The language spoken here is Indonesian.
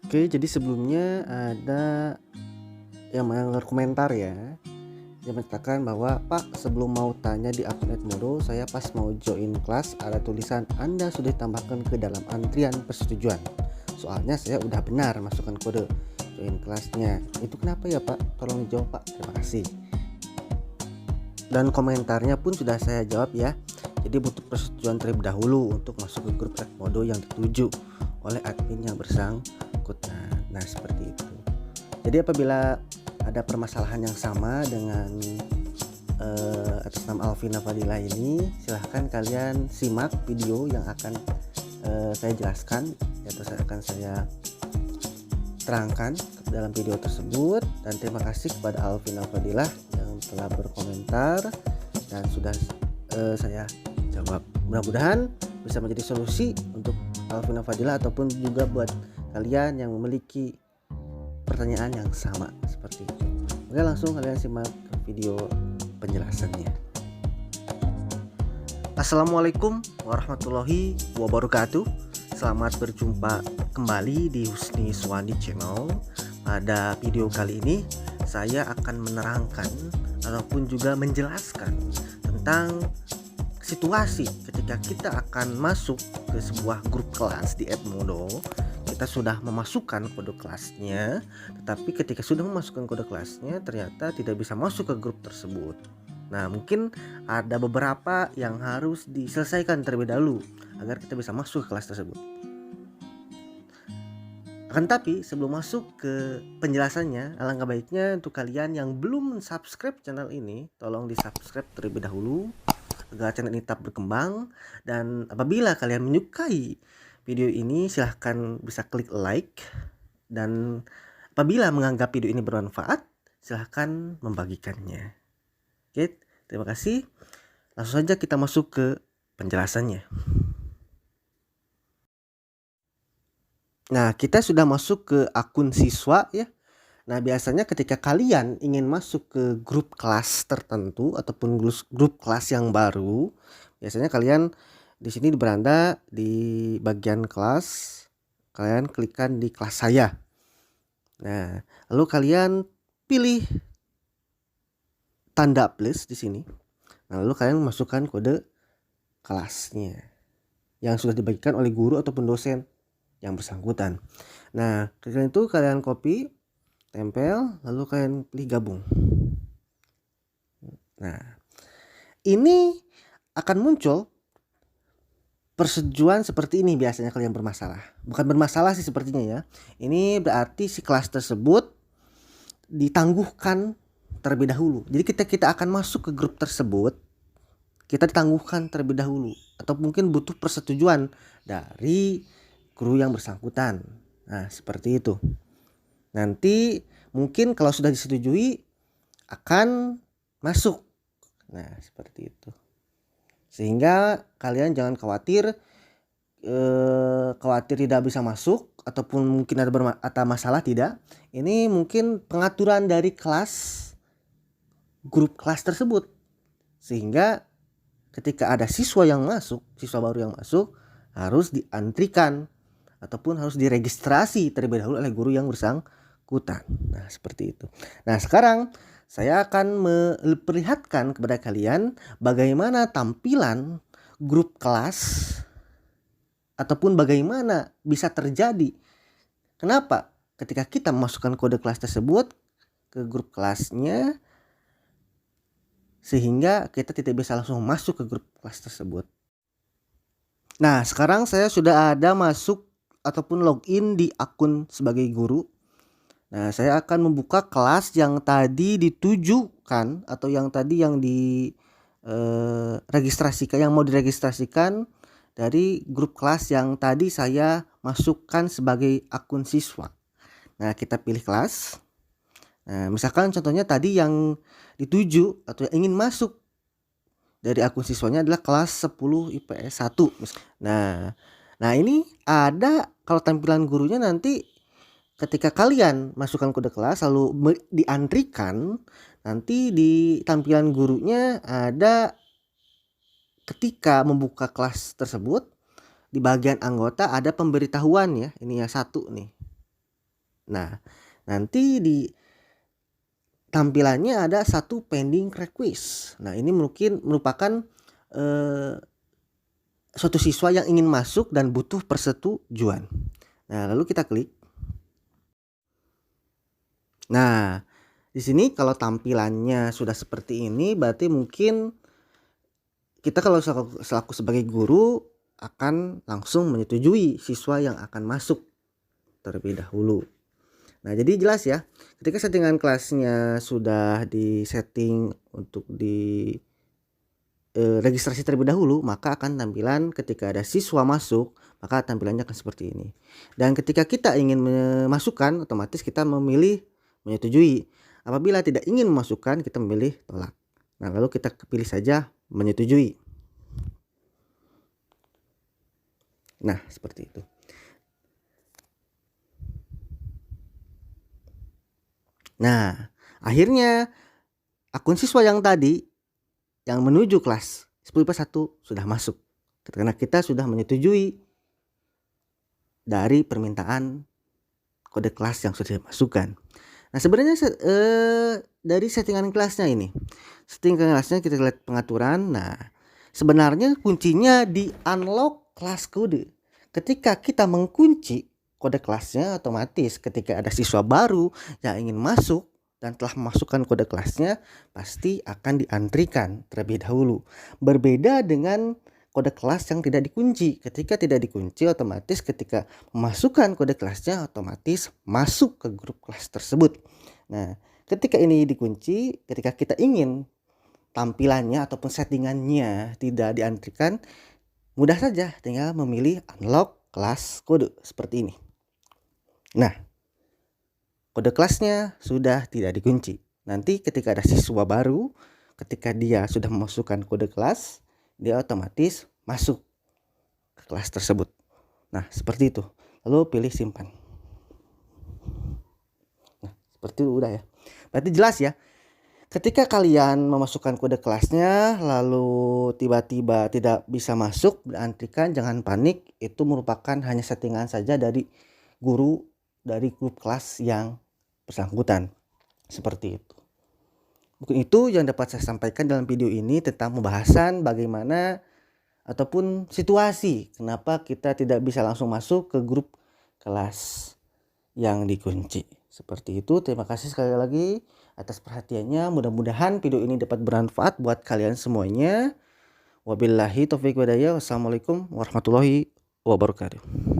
Oke, jadi sebelumnya ada yang komentar ya, yang mengatakan bahwa Pak, sebelum mau tanya di akun Edmodo, saya pas mau join kelas ada tulisan Anda sudah ditambahkan ke dalam antrian persetujuan. Soalnya saya udah benar masukkan kode join kelasnya. Itu kenapa ya Pak? Tolong dijawab Pak. Terima kasih. Dan komentarnya pun sudah saya jawab ya. Jadi butuh persetujuan terlebih dahulu untuk masuk ke grup Edmodo yang dituju oleh admin yang bersangkutan. Nah, seperti itu. Jadi apabila ada permasalahan yang sama dengan atas nama Alvina Fadila ini, silahkan kalian simak video yang akan saya jelaskan atau akan saya terangkan dalam video tersebut. Dan terima kasih kepada Alvina Fadila yang telah berkomentar dan sudah saya jawab. Mudah-mudahan bisa menjadi solusi untuk Alvina Fadila ataupun juga buat kalian yang memiliki pertanyaan yang sama seperti itu. Oke, langsung kalian simak video penjelasannya. Assalamualaikum warahmatullahi wabarakatuh. Selamat berjumpa kembali di Husni Swandi Channel. Pada video kali ini saya akan menerangkan ataupun juga menjelaskan tentang situasi ketika kita akan masuk ke sebuah grup kelas di Edmodo. Kita sudah memasukkan kode kelasnya, tetapi ketika sudah memasukkan kode kelasnya ternyata tidak bisa masuk ke grup tersebut. Nah, mungkin ada beberapa yang harus diselesaikan terlebih dahulu agar kita bisa masuk ke kelas tersebut. Akan tapi sebelum masuk ke penjelasannya, alangkah baiknya untuk kalian yang belum subscribe channel ini, tolong di subscribe terlebih dahulu agar channel ini tetap berkembang. Dan apabila kalian menyukai video ini, silahkan bisa klik like, dan apabila menganggap video ini bermanfaat, silahkan membagikannya. Oke, terima kasih. Langsung saja kita masuk ke penjelasannya. Nah, kita sudah masuk ke akun siswa ya. Nah, biasanya ketika kalian ingin masuk ke grup kelas tertentu ataupun grup kelas yang baru, biasanya kalian di sini beranda di bagian kelas, kalian klikkan di kelas saya. Nah, lalu kalian pilih tanda plus di sini. Nah, lalu kalian masukkan kode kelasnya yang sudah dibagikan oleh guru ataupun dosen yang bersangkutan. Nah, kalian itu kalian copy, tempel, lalu kalian pilih gabung. Nah, ini akan muncul persetujuan seperti ini biasanya kalian bermasalah. Bukan bermasalah sih sepertinya ya. Ini berarti si kelas tersebut ditangguhkan terlebih dahulu. Jadi kita akan masuk ke grup tersebut, kita ditangguhkan terlebih dahulu, atau mungkin butuh persetujuan dari guru yang bersangkutan. Nah, seperti itu. Nanti mungkin kalau sudah disetujui akan masuk. Nah, seperti itu. Sehingga kalian jangan khawatir tidak bisa masuk ataupun mungkin ada masalah, tidak. Ini mungkin pengaturan dari grup kelas tersebut. Sehingga ketika ada siswa baru yang masuk harus diantrikan ataupun harus diregistrasi terlebih dahulu oleh guru yang bersangkutan. Nah, seperti itu. Nah, sekarang saya akan memperlihatkan kepada kalian bagaimana tampilan grup kelas ataupun bagaimana bisa terjadi. Kenapa? Ketika kita memasukkan kode kelas tersebut ke grup kelasnya, sehingga kita tidak bisa langsung masuk ke grup kelas tersebut. Nah, sekarang saya sudah ada masuk ataupun login di akun sebagai guru. Nah, saya akan membuka kelas yang tadi ditujukan atau yang tadi yang registrasikan, yang mau diregistrasikan dari grup kelas yang tadi saya masukkan sebagai akun siswa. Nah, kita pilih kelas. Nah, misalkan contohnya tadi yang dituju atau yang ingin masuk dari akun siswanya adalah kelas 10 IPS 1. Nah, ini ada kalau tampilan gurunya nanti ketika kalian masukkan kode kelas lalu diantrikan, nanti di tampilan gurunya ada ketika membuka kelas tersebut di bagian anggota ada pemberitahuan ya. Ini ya 1 nih. Nah, nanti di tampilannya ada satu pending request. Nah, ini mungkin merupakan suatu siswa yang ingin masuk dan butuh persetujuan. Nah, lalu kita klik. Nah, di sini kalau tampilannya sudah seperti ini, berarti mungkin kita kalau selaku sebagai guru akan langsung menyetujui siswa yang akan masuk terlebih dahulu. Nah, jadi jelas ya, ketika settingan kelasnya sudah disetting untuk di registrasi terlebih dahulu, maka akan tampilan ketika ada siswa masuk, maka tampilannya akan seperti ini. Dan ketika kita ingin memasukkan, otomatis kita memilih menyetujui. Apabila tidak ingin memasukkan, kita memilih tolak. Nah, lalu kita pilih saja menyetujui. Nah, seperti itu. Nah, akhirnya akun siswa yang tadi yang menuju kelas 10-1 sudah masuk karena kita sudah menyetujui dari permintaan kode kelas yang sudah dimasukkan. Nah, sebenarnya dari settingan kelasnya ini, settingan kelasnya kita lihat pengaturan. Nah, sebenarnya kuncinya di unlock kelas kode. Ketika kita mengunci kode kelasnya, otomatis ketika ada siswa baru yang ingin masuk dan telah memasukkan kode kelasnya, pasti akan diantrikan terlebih dahulu. Berbeda dengan kode kelas yang tidak dikunci. Ketika tidak dikunci, otomatis ketika memasukkan kode kelasnya, otomatis masuk ke grup kelas tersebut. Nah, ketika ini dikunci, ketika kita ingin tampilannya ataupun settingannya tidak diantrikan, mudah saja tinggal memilih unlock kelas kode seperti ini. Nah, kode kelasnya sudah tidak dikunci. Nanti ketika ada siswa baru, ketika dia sudah memasukkan kode kelas, dia otomatis masuk ke kelas tersebut. Nah, seperti itu. Lalu pilih simpan. Nah, seperti itu udah ya. Berarti jelas ya. Ketika kalian memasukkan kode kelasnya lalu tiba-tiba tidak bisa masuk, diantrikan, jangan panik. Itu merupakan hanya settingan saja dari guru dari grup kelas yang bersangkutan. Seperti itu. Mungkin itu yang dapat saya sampaikan dalam video ini tentang pembahasan bagaimana ataupun situasi kenapa kita tidak bisa langsung masuk ke grup kelas yang dikunci. Seperti itu. Terima kasih sekali lagi atas perhatiannya. Mudah-mudahan video ini dapat bermanfaat buat kalian semuanya. Wabillahi taufiq wal hidayah. Wassalamualaikum warahmatullahi wabarakatuh.